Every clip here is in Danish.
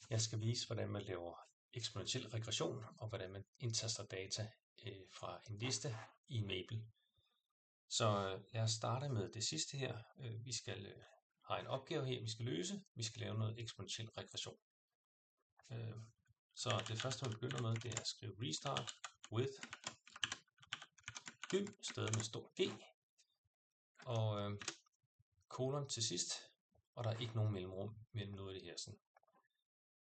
Jeg skal vise, hvordan man laver eksponentiel regression, og hvordan man indtaster data fra en liste i Maple. Så lad os starte med det sidste her. Vi skal have en opgave her, vi skal løse. Vi skal lave noget eksponentiel regression. Så det første, man begynder med, det er at skrive restart with gym, stadig med stor G, og kolon til sidst, og der er ikke nogen mellemrum mellem noget af det her.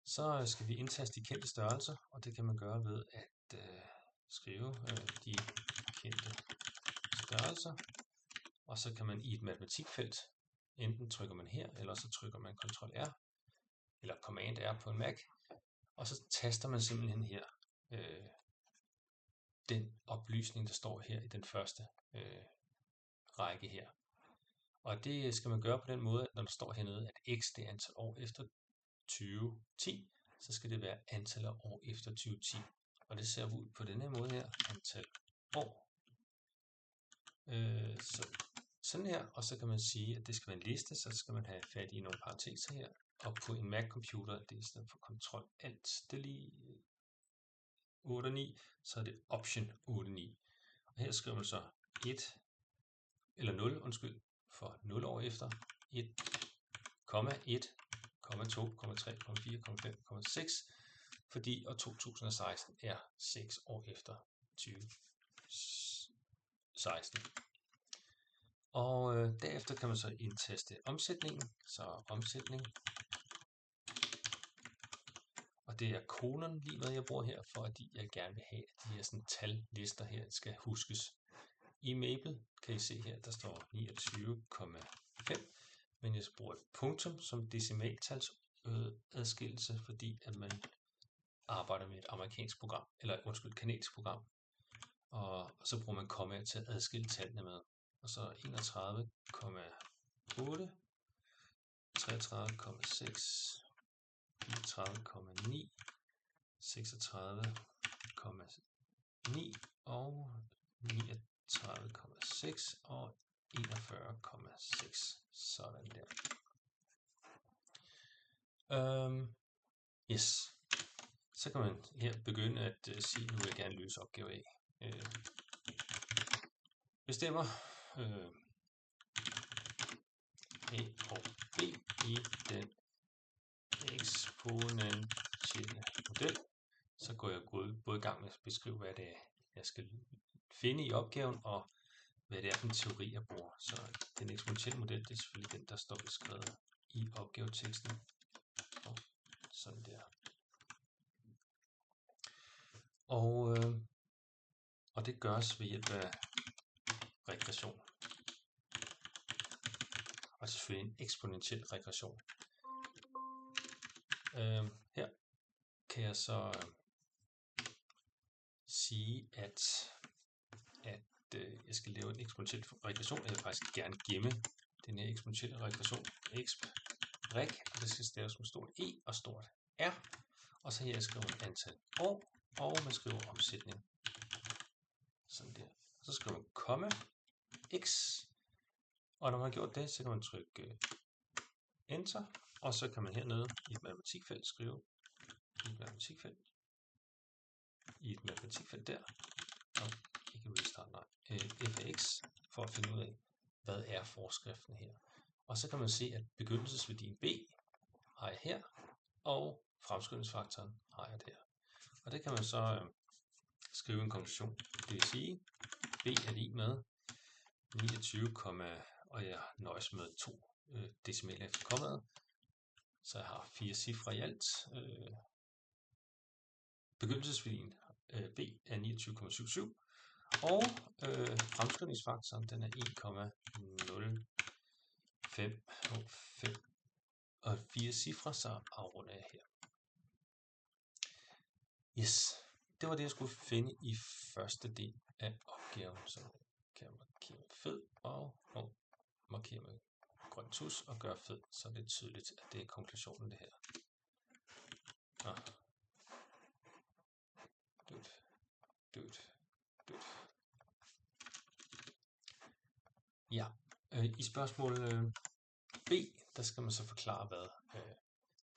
Så skal vi indtaste de kendte størrelser, og det kan man gøre ved at skrive de kendte størrelser, og så kan man i et matematikfelt, enten trykker man her, eller så trykker man Ctrl R, eller Command R på en Mac, og så taster man simpelthen her den oplysning, der står her i den første række her. Og det skal man gøre på den måde, at når der står hernede, at x det er antal år efter 2010, så skal det være antal af år efter 2010. Og det ser ud på denne måde her, antal år. Sådan her, og så kan man sige, at det skal være en liste, så skal man have fat i nogle parenteser her. Og på en Mac-computer, det er i stedet for Ctrl-Alt, det er lige 8-9, så er det Option 8-9. Og her skriver man så 1, eller 0, for 0 år efter, 1, 1, 2, 3, 4, 5, 6, fordi år 2016 er 6 år efter 2016. Og derefter kan man så indtaste omsætningen, så omsætning, og det er kolon lige hvad jeg bruger her, fordi jeg gerne vil have, at de her tallister her skal huskes. I Maple kan I se her, der står 29,5, men jeg bruger et punktum som decimaltals adskillelse, fordi at man arbejder med et amerikansk program, eller kanadisk program, og så bruger man komma til at adskille tallene med. Og så 31,8, 33,6, 34,9, 36,9 og 39,6 og 41,6. Sådan der. Yes. Så kan man her begynde at sige, nu vil jeg gerne løse opgave A. Bestemmer A og B i den eksponentielle model. Så går jeg både i gang med at beskrive, hvad det er, jeg skal finde i opgaven, og hvad det er for en teori, jeg bruger. Så den eksponentielle model, det er selvfølgelig den, der står beskrevet i opgaveteksten. Og sådan der. Og det gøres ved hjælp af regression. Og selvfølgelig en eksponentiel regression. Her kan jeg så sige, at jeg skal lave en eksponentiel regression. Jeg vil faktisk gerne gemme den her eksponentielle regression. Exp-reg, og det skal staves med stort E og stort R. Og så her skriver man antal år, og man skriver omsætning. Sådan der. Så skriver man komma x, og når man har gjort det, så kan man trykke enter, og så kan man hernede i et matematikfelt skrive i et matematikfelt der, og ikke restart, nej, f af x, for at finde ud af, hvad er forskriften her. Og så kan man se, at begyndelsesværdien b har jeg her, og fremskydningsfaktoren har jeg der. Og det kan man så skrive en konklusion. Det vil sige, b er lig med 29, og jeg nøjes med 2 decimaler efter kommaet. Så jeg har 4 cifre i alt. Begyndelsesværdien b er 29,77, og fremskrivningsfaktoren den er 1,05, og 4 cifre, så afrunder jeg her. Yes, det var det, jeg skulle finde i første del af opgaven. Så kan jeg markere med fed og markere med grøn tus og gøre fed, så det er tydeligt, at det er konklusionen det her. Ja, i spørgsmål B, der skal man så forklare, hvad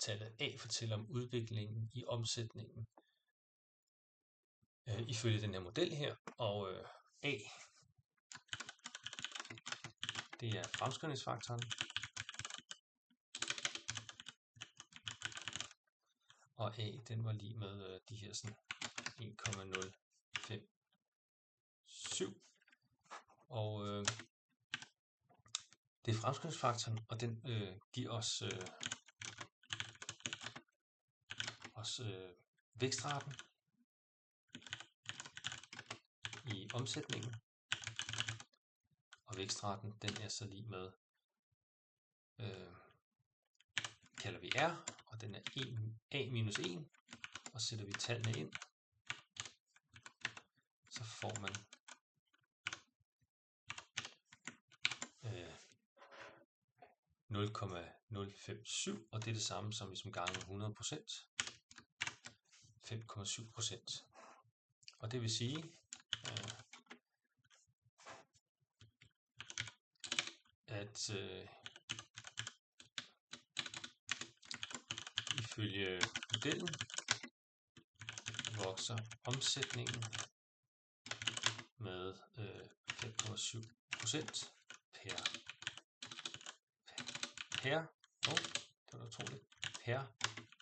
tallet A fortæller om udviklingen i omsætningen ifølge den her model her, og A, det er fremskrivningsfaktoren, og A, den var lige med de her sådan 1,057, og det er fremskrivningsfaktoren, og den giver os vækstraten i omsætningen, og vækstraten den er så lige med, kalder vi R, og den er A minus 1, og sætter vi tallene ind, så får man 0,057, og det er det samme som hvis man ganger 100%, 5,7%. Og det vil sige, at ifølge modellen vokser omsætningen med 5,7% per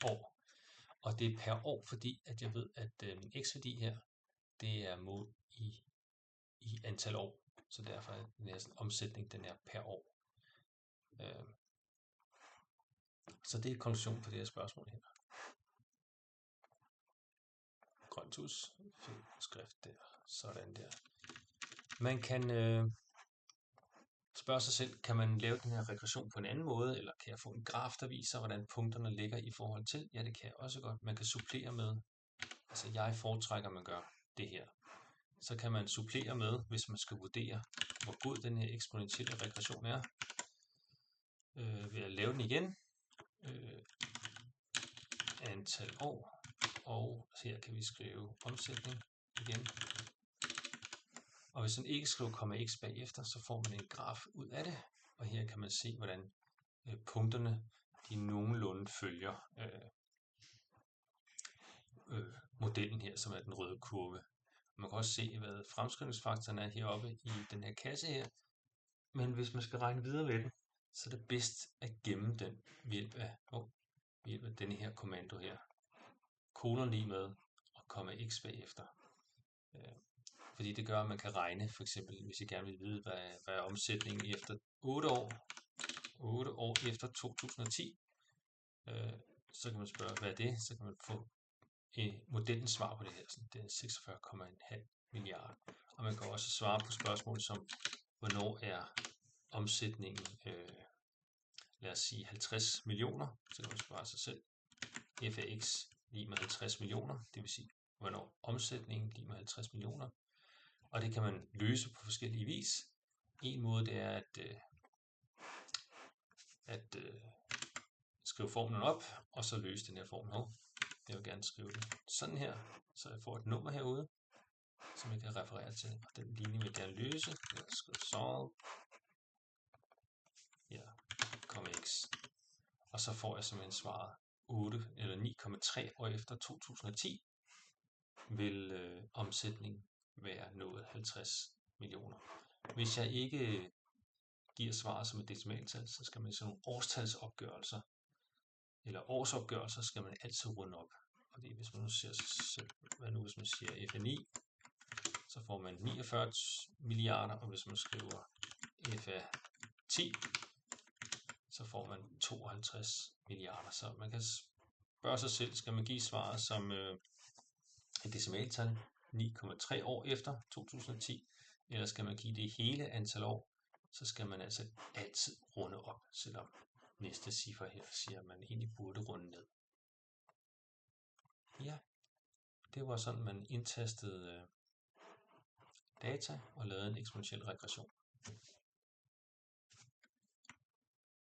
år. Og det er per år, fordi at jeg ved, at min x-værdi her, det er mål i antal år. Så derfor er den her omsætning, den er per år. Så det er konklusionen på det her spørgsmål her. Grønt tus, skrift der, sådan der. Man kan spørge sig selv, kan man lave den her regression på en anden måde, eller kan jeg få en graf, der viser, hvordan punkterne ligger i forhold til? Ja, det kan jeg også godt. Man kan supplere med, altså jeg foretrækker, at man gør det her. Så kan man supplere med, hvis man skal vurdere, hvor god den her eksponentielle regression er, ved at lave den igen, antal år, og her kan vi skrive omsætning igen. Og hvis man ikke skriver x bagefter, så får man en graf ud af det, og her kan man se, hvordan punkterne de nogenlunde følger modellen her, som er den røde kurve. Man kan også se, hvad fremskrivningsfaktoren er heroppe i den her kasse her, men hvis man skal regne videre med den, så er det bedst at gemme den ved hjælp af denne her kommando her. Kolon lige med og x bagefter. Fordi det gør, at man kan regne, for eksempel hvis I gerne vil vide, hvad er omsætningen efter 8 år efter 2010, så kan man spørge, hvad er det? Så kan man få modellens svar på det her. Det er 46,5 milliarder. Og man kan også svare på spørgsmål som, hvornår er omsætningen, lad os sige 50 millioner, så kan man svare sig selv, f af x lige med 50 millioner, det vil sige, hvornår omsætningen lige med 50 millioner. Og det kan man løse på forskellige vis. En måde det er at skrive formlen op, og så løse den her formel. Jeg vil gerne skrive det sådan her, så jeg får et nummer herude, som jeg kan referere til. Og den linje vil jeg gerne løse. Jeg skriver solve. Ja, x. Og så får jeg simpelthen svaret 8 eller 9,3 år efter 2010 vil omsætningen være nået 50 millioner. Hvis jeg ikke giver svaret som et decimaltal, så skal man i sådan nogle årstalsopgørelser eller årsopgørelser, skal man altid runde op. Fordi hvis man nu siger, hvis man siger FNI, så får man 49 milliarder, og hvis man skriver F af 10, så får man 52 milliarder. Så man kan spørge sig selv, skal man give svaret som et decimaltal 9,3 år efter 2010, eller skal man give det hele antal år, så skal man altså altid runde op, selvom næste cifre her siger, at man egentlig burde runde ned. Ja, det var sådan, man indtastede data og lavede en eksponentiel regression.